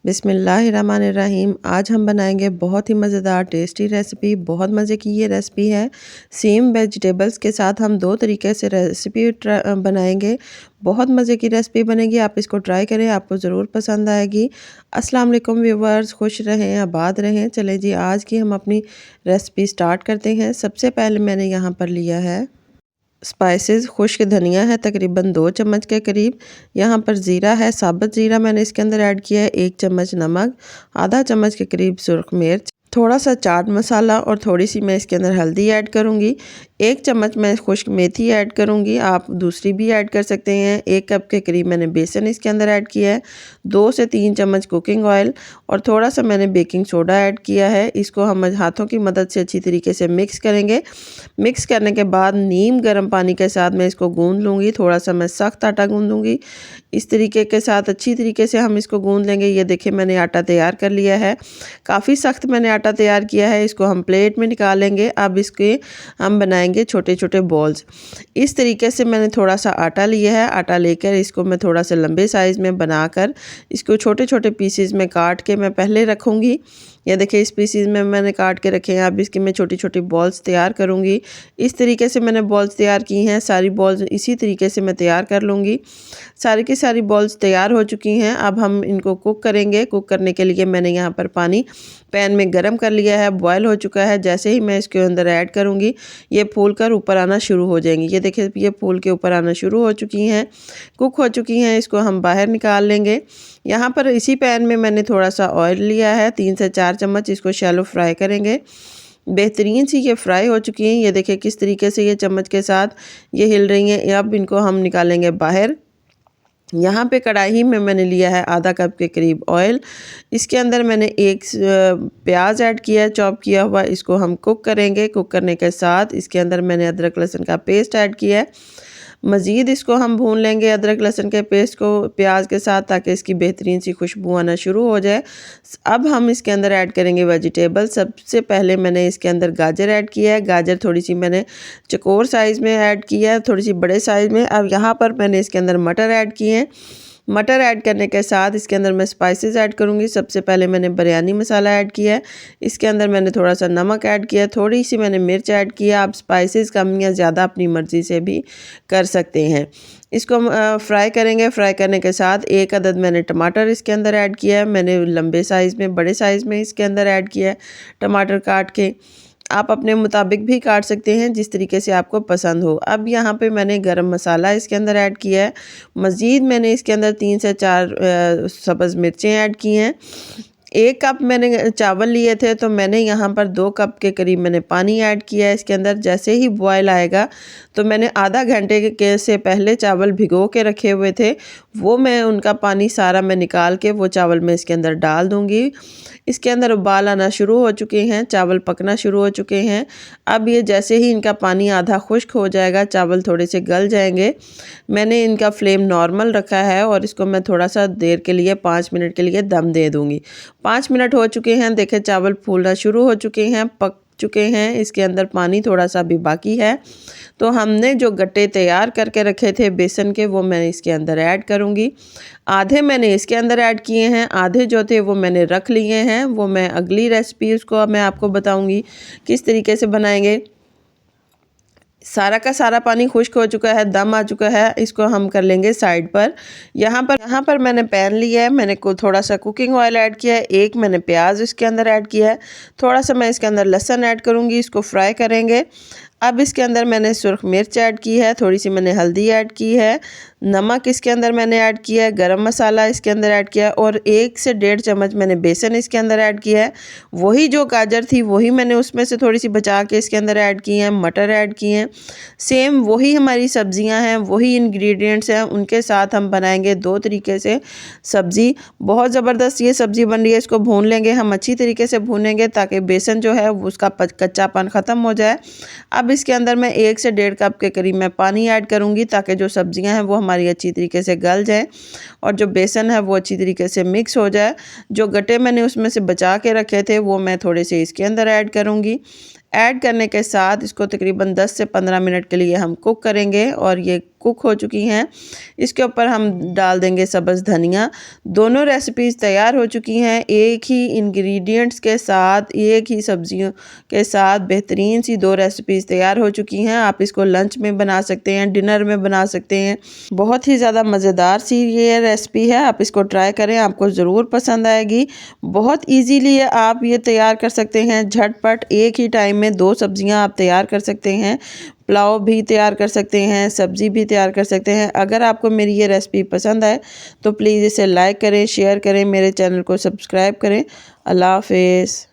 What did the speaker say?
बिस्मिल्लाहिर्रहमानिर्रहीम। आज हम बनाएंगे बहुत ही मज़ेदार टेस्टी रेसिपी। बहुत मज़े की ये रेसिपी है। सेम वेजिटेबल्स के साथ हम दो तरीके से रेसिपी बनाएंगे। बहुत मज़े की रेसिपी बनेगी। आप इसको ट्राई करें, आपको ज़रूर पसंद आएगी। अस्सलाम वालेकुम व्यूवर्स, खुश रहें, आबाद रहें। चलें जी, आज की हम अपनी रेसिपी स्टार्ट करते हैं। सबसे पहले मैंने यहाँ पर लिया है स्पाइसेस। खुश्क धनिया है तकरीबन 2 चम्मच के करीब। यहाँ पर ज़ीरा है, साबुत ज़ीरा मैंने इसके अंदर ऐड किया है। 1 चम्मच नमक, आधा चम्मच के करीब सुर्ख मिर्च, थोड़ा सा चाट मसाला और थोड़ी सी मैं इसके अंदर हल्दी ऐड करूँगी। 1 चम्मच मैं खुश्क मेथी ऐड करूँगी, आप दूसरी भी ऐड कर सकते हैं। 1 कप के करीब मैंने बेसन इसके अंदर ऐड किया है। 2 से 3 चम्मच कुकिंग ऑयल और थोड़ा सा मैंने बेकिंग सोडा ऐड किया है। इसको हम हाथों की मदद से अच्छी तरीके से मिक्स करेंगे। मिक्स करने के बाद नीम गर्म पानी के साथ मैं इसको गूंद लूँगी। थोड़ा सा मैं सख्त आटा गूंदूँगी। इस तरीके के साथ अच्छी तरीके से हम इसको गूंद लेंगे। ये देखिए मैंने आटा तैयार कर लिया है। काफ़ी सख्त मैंने आटा तैयार किया है। इसको हम प्लेट में निकाल लेंगे। अब इसके हम बनाएंगे छोटे छोटे बॉल्स। इस तरीके से मैंने थोड़ा सा आटा लिया है। आटा लेकर इसको मैं थोड़ा सा लंबे साइज़ में बनाकर इसको छोटे छोटे पीसेस में काट के मैं पहले रखूँगी। ये देखिए इस पीसेस में मैंने काट के रखे हैं। अब इसकी मैं छोटी छोटी बॉल्स तैयार करूँगी। इस तरीके से मैंने बॉल्स तैयार की हैं। सारी बॉल्स इसी तरीके से मैं तैयार कर लूँगी। सारी की सारी बॉल्स तैयार हो चुकी हैं। अब हम इनको कुक करेंगे। कुक करने के लिए मैंने यहाँ पर पानी पैन में गरम कर लिया है, बॉयल हो चुका है। जैसे ही मैं इसके अंदर ऐड करूँगी ये फूल कर ऊपर आना शुरू हो जाएंगी। ये देखिए ये फूल के ऊपर आना शुरू हो चुकी हैं, कुक हो चुकी हैं। इसको हम बाहर निकाल लेंगे। यहाँ पर इसी पैन में मैंने थोड़ा सा ऑयल लिया है, 3 से 4 चम्मच। इसको शैलो फ्राई करेंगे। बेहतरीन सी ये फ्राई हो चुकी हैं। ये देखिए किस तरीके से ये चम्मच के साथ ये हिल रही हैं। अब इनको हम निकालेंगे बाहर। यहाँ पे कढ़ाई में मैंने लिया है आधा कप के करीब ऑयल। इसके अंदर मैंने एक प्याज ऐड किया है चॉप किया हुआ। इसको हम कुक करेंगे। कुक करने के साथ इसके अंदर मैंने अदरक लहसुन का पेस्ट ऐड किया है। मज़ीद इसको हम भून लेंगे अदरक लहसुन के पेस्ट को प्याज के साथ, ताकि इसकी बेहतरीन सी खुशबू आना शुरू हो जाए। अब हम इसके अंदर ऐड करेंगे वेजिटेबल। सबसे पहले मैंने इसके अंदर गाजर ऐड किया है। गाजर थोड़ी सी मैंने चकोर साइज़ में ऐड किया है, थोड़ी सी बड़े साइज़ में। अब यहाँ पर मैंने इसके अंदर मटर ऐड किए हैं। मटर ऐड करने के साथ इसके अंदर मैं स्पाइसेस ऐड करूँगी। सबसे पहले मैंने बिरयानी मसाला ऐड किया है। इसके अंदर मैंने थोड़ा सा नमक ऐड किया, थोड़ी सी मैंने मिर्च ऐड किया। आप स्पाइसेस कम या ज़्यादा अपनी मर्ज़ी से भी कर सकते हैं। इसको हम फ्राई करेंगे। फ्राई करने के साथ 1 अदद मैंने टमाटर इसके अंदर ऐड किया है। मैंने लंबे साइज़ में, बड़े साइज़ में इसके अंदर ऐड किया है टमाटर काट के। आप अपने मुताबिक भी काट सकते हैं, जिस तरीके से आपको पसंद हो। अब यहाँ पे मैंने गरम मसाला इसके अंदर ऐड किया है। मज़ीद मैंने इसके अंदर 3 से 4 सब्ज़ मिर्चें ऐड की हैं। 1 कप मैंने चावल लिए थे, तो मैंने यहाँ पर 2 कप के करीब मैंने पानी ऐड किया है इसके अंदर। जैसे ही बॉयल आएगा तो मैंने आधा घंटे के से पहले चावल भिगो के रखे हुए थे, वो मैं उनका पानी सारा मैं निकाल के वो चावल मैं इसके अंदर डाल दूँगी। इसके अंदर उबाल आना शुरू हो चुके हैं, चावल पकना शुरू हो चुके हैं। अब ये जैसे ही इनका पानी आधा खुश्क हो जाएगा, चावल थोड़े से गल जाएंगे। मैंने इनका फ्लेम नॉर्मल रखा है और इसको मैं थोड़ा सा देर के लिए 5 मिनट के लिए दम दे दूँगी। 5 मिनट हो चुके हैं। देखिए चावल फूलना शुरू हो चुके हैं, पक चुके हैं। इसके अंदर पानी थोड़ा सा भी बाकी है। तो हमने जो गट्टे तैयार करके रखे थे बेसन के, वो मैं इसके अंदर ऐड करूँगी। आधे मैंने इसके अंदर ऐड किए हैं, आधे जो थे वो मैंने रख लिए हैं। वो मैं अगली रेसिपी उसको मैं आपको बताऊँगी किस तरीके से बनाएंगे। सारा का सारा पानी खुश्क हो चुका है, दम आ चुका है। इसको हम कर लेंगे साइड पर। यहाँ पर मैंने पैन लिया है। मैंने थोड़ा सा कुकिंग ऑयल ऐड किया है। 1 मैंने प्याज इसके अंदर ऐड किया है। थोड़ा सा मैं इसके अंदर लहसुन ऐड करूँगी। इसको फ्राई करेंगे। अब इसके अंदर मैंने सुर्ख मिर्च ऐड की है, थोड़ी सी मैंने हल्दी ऐड की है, नमक इसके अंदर मैंने ऐड किया है, गरम मसाला इसके अंदर ऐड किया है और 1 से 1.5 चम्मच मैंने बेसन इसके अंदर ऐड किया है। वही जो गाजर थी वही मैंने उसमें से थोड़ी सी बचा के इसके अंदर ऐड की हैं। मटर ऐड किए हैं। सेम वही हमारी सब्जियां हैं, वही इंग्रेडिएंट्स हैं, उनके साथ हम बनाएंगे 2 तरीके से सब्ज़ी। बहुत ज़बरदस्त ये सब्ज़ी बन रही है। इसको भून लेंगे हम, अच्छी तरीके से भूनेंगे ताकि बेसन जो है उसका कच्चापन ख़त्म हो जाए। अब इसके अंदर मैं 1 से 1.5 कप के करीब मैं पानी ऐड करूँगी, ताकि जो सब्जियां हैं वो हमारी अच्छी तरीके से गल जाए और जो बेसन है वो अच्छी तरीके से मिक्स हो जाए। जो गट्टे मैंने उसमें से बचा के रखे थे वो मैं थोड़े से इसके अंदर ऐड करूँगी। ऐड करने के साथ इसको तकरीबन 10 से 15 मिनट के लिए हम कुक करेंगे और ये कुक हो चुकी हैं। इसके ऊपर हम डाल देंगे सब्ज़ धनिया। दोनों रेसिपीज़ तैयार हो चुकी हैं। एक ही इंग्रेडिएंट्स के साथ, एक ही सब्जियों के साथ बेहतरीन सी 2 रेसिपीज़ तैयार हो चुकी हैं। आप इसको लंच में बना सकते हैं, डिनर में बना सकते हैं। बहुत ही ज़्यादा मज़ेदार सी ये रेसिपी है। आप इसको ट्राई करें, आपको ज़रूर पसंद आएगी। बहुत ईज़िली आप ये तैयार कर सकते हैं, झटपट एक ही टाइम में 2 सब्जियां आप तैयार कर सकते हैं। पुलाव भी तैयार कर सकते हैं, सब्ज़ी भी तैयार कर सकते हैं। अगर आपको मेरी ये रेसिपी पसंद आए तो प्लीज़ इसे लाइक करें, शेयर करें, मेरे चैनल को सब्सक्राइब करें। अल्लाह हाफ़िज़।